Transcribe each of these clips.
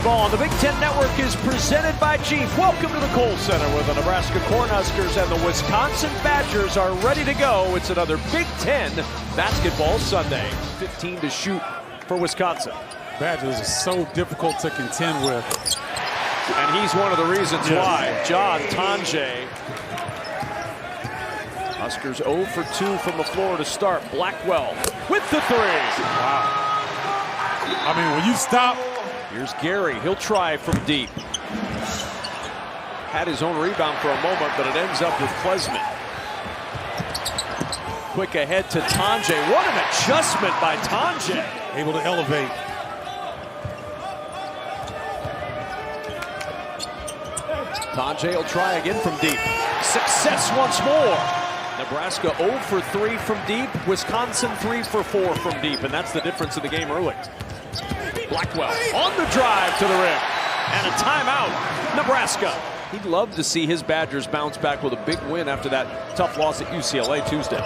basketball on the Big Ten Network is presented by Chief. Welcome to the Kohl Center where the Nebraska Cornhuskers and the Wisconsin Badgers are ready to go. It's another Big Ten basketball Sunday. 15 to shoot for Wisconsin. Badgers are so difficult to contend with. And he's one of the reasons why. John Tonje. Huskers 0 for 2 from the floor to start. Blackwell with the three. Wow. I mean, when you stop. Here's Gary. He'll try from deep. Had his own rebound for a moment, but it ends up with Klesmit. Quick ahead to Tonje. What an adjustment by Tonje. Able to elevate. Tonje will try again from deep. Success once more. Nebraska 0 for 3 from deep. Wisconsin 3 for 4 from deep. And that's the difference in the game early. Blackwell on the drive to the rim. And a timeout, Nebraska. He'd love to see his Badgers bounce back with a big win after that tough loss at UCLA Tuesday.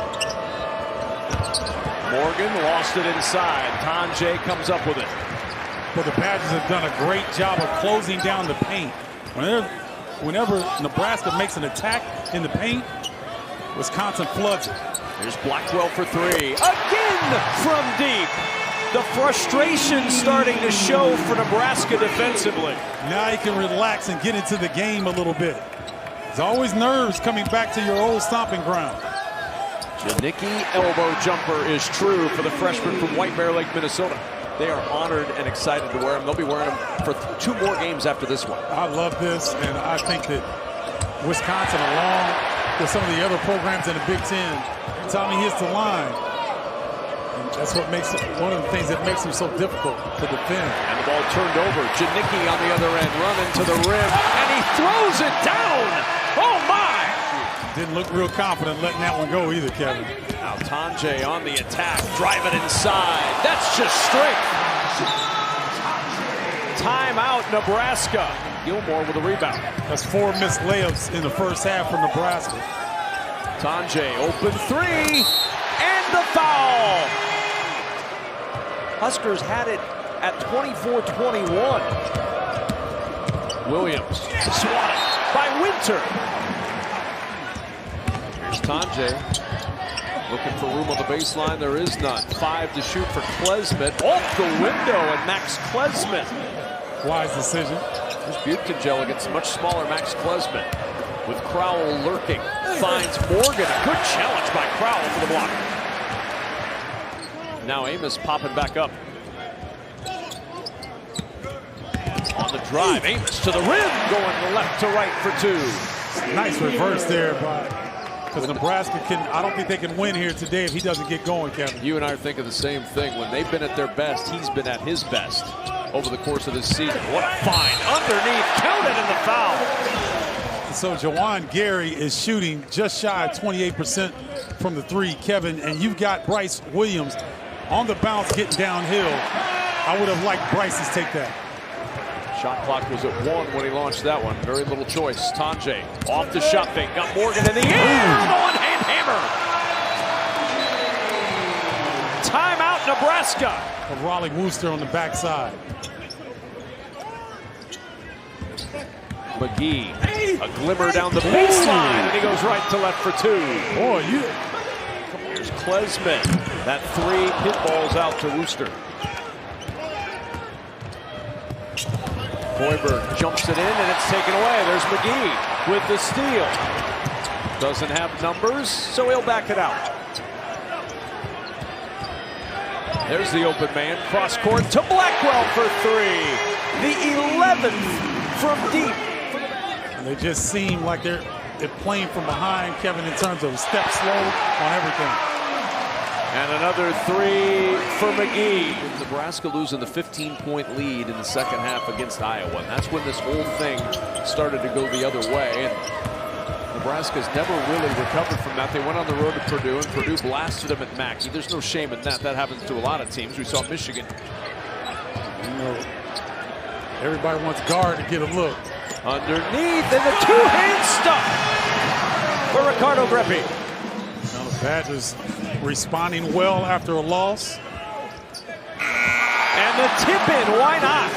Morgan lost it inside. Tonje comes up with it. Well, the Badgers have done a great job of closing down the paint. Whenever Nebraska makes an attack in the paint, Wisconsin floods it. Here's Blackwell for three. Again from deep. The frustration starting to show for Nebraska defensively. Now you can relax and get into the game a little bit. There's always nerves coming back to your old stomping ground. Janicki elbow jumper is true for the freshman from White Bear Lake, Minnesota. They are honored and excited to wear them. They'll be wearing them for 2 more games after this one. I love this, and I think that Wisconsin, along with some of the other programs in the Big Ten, Tommy hits the line. And that's what makes it one of the things that makes him so difficult to defend. And the ball turned over. Janicki on the other end, running to the rim, and he throws it down. Oh my! Didn't look real confident letting that one go either, Kevin. Now Tonje on the attack, driving inside. That's just strength. Timeout, Nebraska. Gilmore with a rebound. That's 4 missed layups in the first half for Nebraska. Tonje, open three, and the foul. Huskers had it at 24-21. Williams swatted by Winter. Here's Tonje. Looking for room on the baseline. There is none. 5 to shoot for Klesmit. Off the window, and Max Klesmit. Wise decision. Here's Buchengel against much smaller Max Klesmit. With Crowell lurking. Finds Morgan. A good challenge by Crowell for the block. Now Amos popping back up. On the drive, Amos to the rim. Going left to right for 2. Nice reverse there because Nebraska I don't think they can win here today if he doesn't get going, Kevin. You and I are thinking the same thing. When they've been at their best, he's been at his best over the course of this season. What a find. Underneath, counted in the foul. So Juwan Gary is shooting just shy of 28% from the 3, Kevin, and you've got Bryce Williams on the bounce getting downhill. I would have liked Bryce to take that. Shot clock was at 1 when he launched that one. Very little choice. Tonje off the shot fake. Got Morgan in the air. The one-hand hammer. Timeout, Nebraska. Raleigh Wooster on the backside. McGee, a glimmer down the baseline, and he goes right to left for 2. Boy, Here's Klesmit. That 3 hit balls out to Wooster. Hoiberg jumps it in, and it's taken away. There's McGee with the steal. Doesn't have numbers, so he'll back it out. There's the open man. Cross court to Blackwell for 3. The 11th from deep. They just seem like they're playing from behind, Kevin, in terms of step slow on everything. And another 3 for McGee. Nebraska losing the 15-point lead in the second half against Iowa. And that's when this whole thing started to go the other way. And Nebraska's never really recovered from that. They went on the road to Purdue, and Purdue blasted them at Mackey. There's no shame in that. That happens to a lot of teams. We saw Michigan. You know, everybody wants guard to get a look. Underneath, and the 2-hand stuff for Ricardo Greppi. Now the Badgers responding well after a loss. And the tip in, why not?